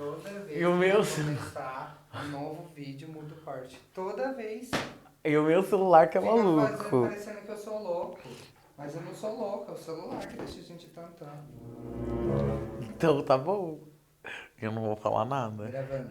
Toda vez E o meu que eu começar um novo vídeo, muda o corte. Toda vez. E o meu celular que é Fica fazendo, maluco. parecendo que eu sou louco. Mas eu não sou louco, é o celular que deixa a gente tantando. Então tá bom. Eu não vou falar nada. Gravando.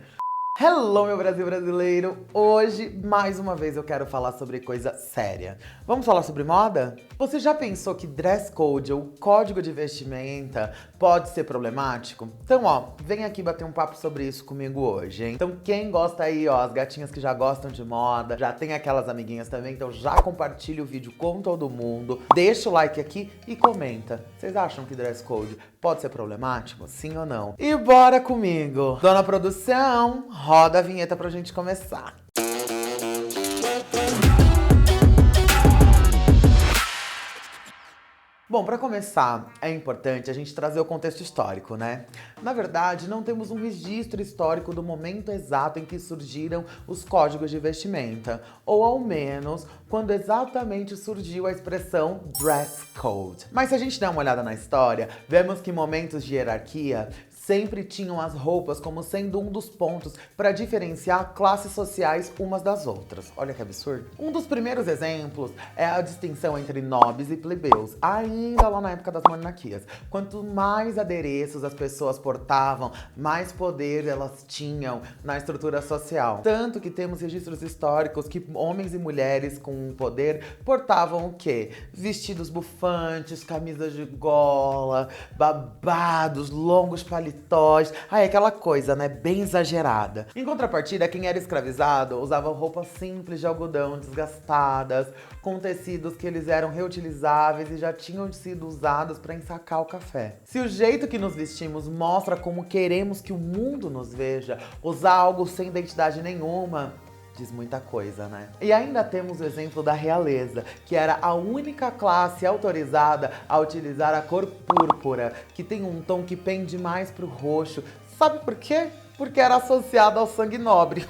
Hello, meu Brasil brasileiro! Hoje, mais uma vez, eu quero falar sobre coisa séria. Vamos falar sobre moda? Você já pensou que dress code ou código de vestimenta pode ser problemático? Então, ó, vem aqui bater um papo sobre isso comigo hoje, hein? Então, quem gosta aí, ó, as gatinhas que já gostam de moda, já tem aquelas amiguinhas também, então já compartilha o vídeo com todo mundo, deixa o like aqui e comenta. Vocês acham que dress code pode ser problemático? Sim ou não? E bora comigo! Dona Produção, roda a vinheta pra gente começar. Bom, para começar, é importante a gente trazer o contexto histórico, né? Na verdade, não temos um registro histórico do momento exato em que surgiram os códigos de vestimenta, ou ao menos quando exatamente surgiu a expressão dress code. Mas se a gente der uma olhada na história, vemos que momentos de hierarquia sempre tinham as roupas como sendo um dos pontos para diferenciar classes sociais umas das outras. Olha que absurdo. Um dos primeiros exemplos é a distinção entre nobres e plebeus, ainda lá na época das monarquias. Quanto mais adereços as pessoas portavam, mais poder elas tinham na estrutura social. Tanto que temos registros históricos que homens e mulheres com poder portavam o quê? Vestidos bufantes, camisas de gola, babados, longos paletós. Ai, aquela coisa, né? Bem exagerada. Em contrapartida, quem era escravizado usava roupas simples de algodão, desgastadas, com tecidos que eles eram reutilizáveis e já tinham sido usados para ensacar o café. Se o jeito que nos vestimos mostra como queremos que o mundo nos veja, usar algo sem identidade nenhuma diz muita coisa, né? E ainda temos o exemplo da realeza, que era a única classe autorizada a utilizar a cor púrpura, que tem um tom que pende mais pro roxo. Sabe por quê? Porque era associado ao sangue nobre.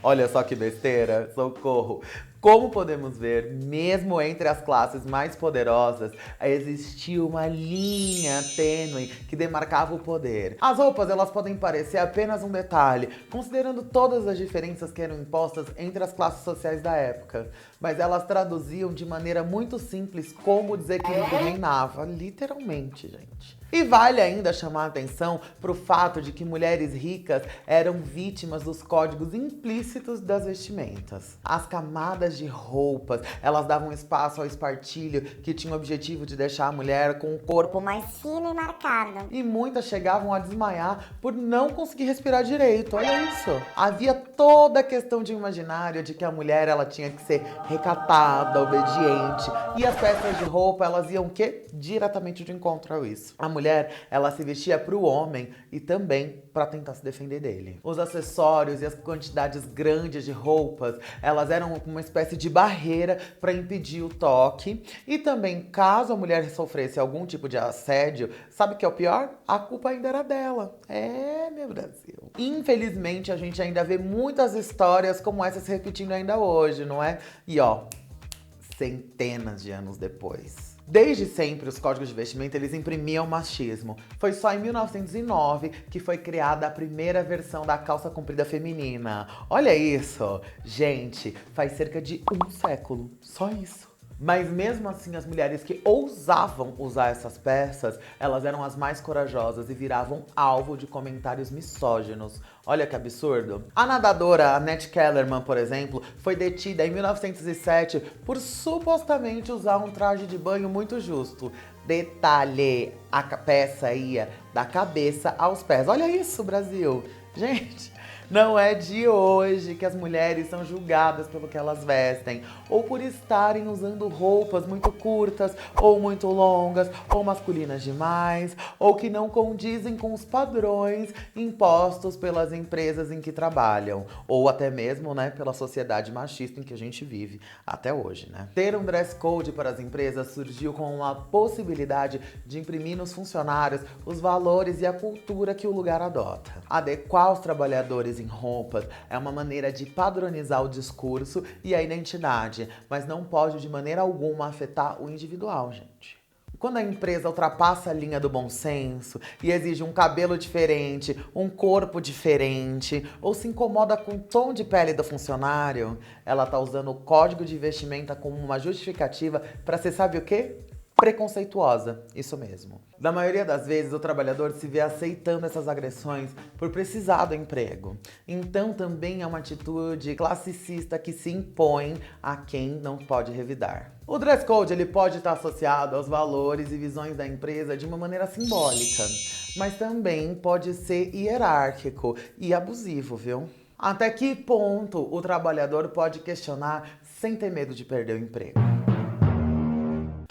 Olha só que besteira, socorro. Como podemos ver, mesmo entre as classes mais poderosas, existia uma linha tênue que demarcava o poder. As roupas, elas podem parecer apenas um detalhe, considerando todas as diferenças que eram impostas entre as classes sociais da época. Mas elas traduziam de maneira muito simples como o desequilíbrio reinava, literalmente, gente. E vale ainda chamar a atenção para o fato de que mulheres ricas eram vítimas dos códigos implícitos das vestimentas. As camadas de roupas, elas davam espaço ao espartilho, que tinha o objetivo de deixar a mulher com o corpo mais fino e marcado. e muitas chegavam a desmaiar por não conseguir respirar direito. Olha isso. Havia toda a questão de imaginário de que a mulher ela tinha que ser recatada, obediente. E as peças de roupa, elas iam o quê? Diretamente de encontro a isso. A mulher, ela se vestia para o homem e também para tentar se defender dele. Os acessórios e as quantidades grandes de roupas, elas eram uma espécie de barreira para impedir o toque. E também, caso a mulher sofresse algum tipo de assédio, sabe o que é o pior? A culpa ainda era dela. É, meu Brasil. Infelizmente, a gente ainda vê muitas histórias como essa se repetindo ainda hoje, não é? E ó, centenas de anos depois. Desde sempre, os códigos de vestimenta, eles imprimiam machismo. Foi só em 1909 que foi criada a primeira versão da calça comprida feminina. Olha isso! Gente, faz cerca de um século. Só isso. Mas mesmo assim, as mulheres que ousavam usar essas peças, elas eram as mais corajosas e viravam alvo de comentários misóginos. Olha que absurdo. A nadadora Annette Kellerman, por exemplo, foi detida em 1907 por supostamente usar um traje de banho muito justo. Detalhe, a peça ia da cabeça aos pés. Olha isso, Brasil. Gente, não é de hoje que as mulheres são julgadas pelo que elas vestem, ou por estarem usando roupas muito curtas, ou muito longas, ou masculinas demais, ou que não condizem com os padrões impostos pelas empresas em que trabalham, ou até mesmo, né, pela sociedade machista em que a gente vive até hoje, né? Ter um dress code para as empresas surgiu com a possibilidade de imprimir nos funcionários os valores e a cultura que o lugar adota. Adequar os trabalhadores em roupas é uma maneira de padronizar o discurso e a identidade, mas não pode de maneira alguma afetar o individual, gente. Quando a empresa ultrapassa a linha do bom senso e exige um cabelo diferente, um corpo diferente, ou se incomoda com o tom de pele do funcionário, ela tá usando o código de vestimenta como uma justificativa para ser, sabe o quê? Preconceituosa, isso mesmo. Na maioria das vezes, o trabalhador se vê aceitando essas agressões por precisar do emprego. Então, também é uma atitude classicista que se impõe a quem não pode revidar. O dress code ele pode estar associado aos valores e visões da empresa de uma maneira simbólica, mas também pode ser hierárquico e abusivo, viu? Até que ponto o trabalhador pode questionar sem ter medo de perder o emprego?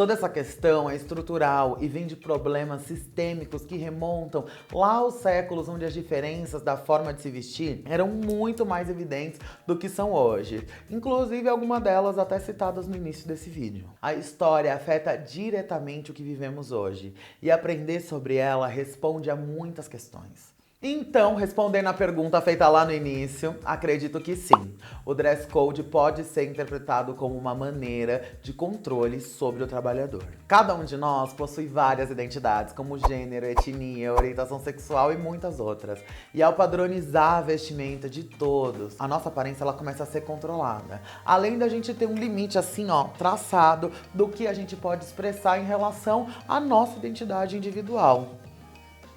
Toda essa questão é estrutural e vem de problemas sistêmicos que remontam lá aos séculos onde as diferenças da forma de se vestir eram muito mais evidentes do que são hoje. Inclusive, algumas delas até citadas no início desse vídeo. A história afeta diretamente o que vivemos hoje e aprender sobre ela responde a muitas questões. Então, respondendo a pergunta feita lá no início, acredito que sim. O dress code pode ser interpretado como uma maneira de controle sobre o trabalhador. Cada um de nós possui várias identidades, como gênero, etnia, orientação sexual e muitas outras. E ao padronizar a vestimenta de todos, a nossa aparência ela começa a ser controlada. Além da gente ter um limite assim, ó, traçado do que a gente pode expressar em relação à nossa identidade individual.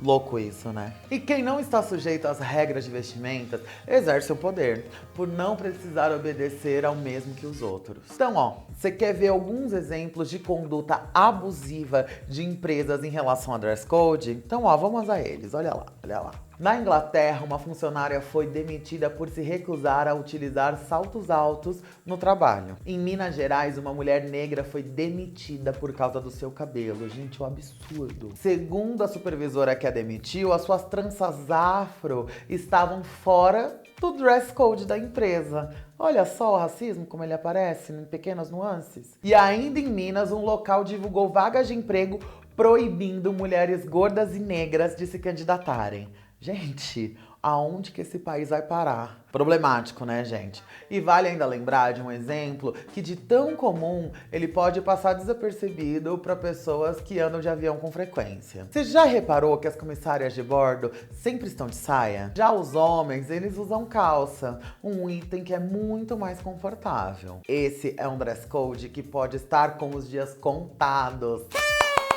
Louco isso, né? E quem não está sujeito às regras de vestimentas exerce o poder, por não precisar obedecer ao mesmo que os outros. Então, ó, você quer ver alguns exemplos de conduta abusiva de empresas em relação a dress code? Então, ó, vamos a eles, olha lá, olha lá. Na Inglaterra, uma funcionária foi demitida por se recusar a utilizar saltos altos no trabalho. Em Minas Gerais, uma mulher negra foi demitida por causa do seu cabelo. Gente, um absurdo. Segundo a supervisora que a demitiu, as suas tranças afro estavam fora do dress code da empresa. Olha só o racismo, como ele aparece em pequenas nuances. E ainda em Minas, um local divulgou vagas de emprego proibindo mulheres gordas e negras de se candidatarem. Gente, aonde que esse país vai parar? Problemático, né, gente? E vale ainda lembrar de um exemplo que de tão comum ele pode passar desapercebido para pessoas que andam de avião com frequência. Você já reparou que as comissárias de bordo sempre estão de saia? Já os homens, eles usam calça, um item que é muito mais confortável. Esse é um dress code que pode estar com os dias contados.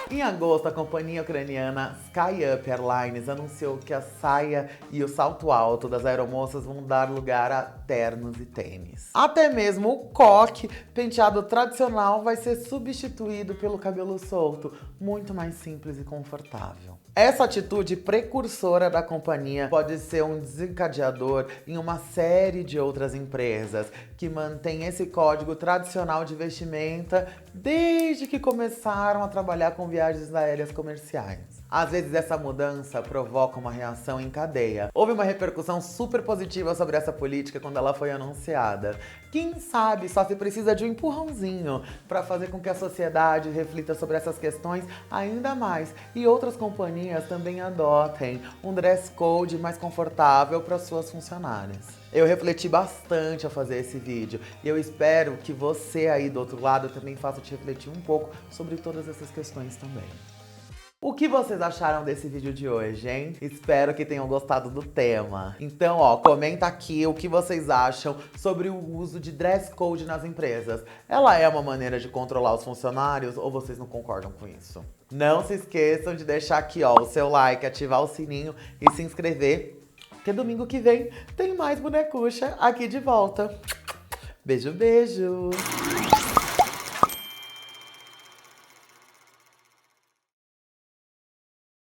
Em agosto, a companhia ucraniana SkyUp Airlines anunciou que a saia e o salto alto das aeromoças vão dar lugar a ternos e tênis. Até mesmo o coque, penteado tradicional, vai ser substituído pelo cabelo solto, muito mais simples e confortável. Essa atitude precursora da companhia pode ser um desencadeador em uma série de outras empresas que mantêm esse código tradicional de vestimenta desde que começaram a trabalhar com viagens aéreas comerciais. Às vezes essa mudança provoca uma reação em cadeia. Houve uma repercussão super positiva sobre essa política quando ela foi anunciada. Quem sabe só se precisa de um empurrãozinho para fazer com que a sociedade reflita sobre essas questões ainda mais e outras companhias também adotem um dress code mais confortável para suas funcionárias. Eu refleti bastante ao fazer esse vídeo e eu espero que você aí do outro lado também faça te refletir um pouco sobre todas essas questões também. O que vocês acharam desse vídeo de hoje, hein? Espero que tenham gostado do tema. Então, ó, comenta aqui o que vocês acham sobre o uso de dress code nas empresas. Ela é uma maneira de controlar os funcionários ou vocês não concordam com isso? Não se esqueçam de deixar aqui, ó, o seu like, ativar o sininho e se inscrever, porque domingo que vem tem mais Bonecuxa aqui de volta. Beijo, beijo!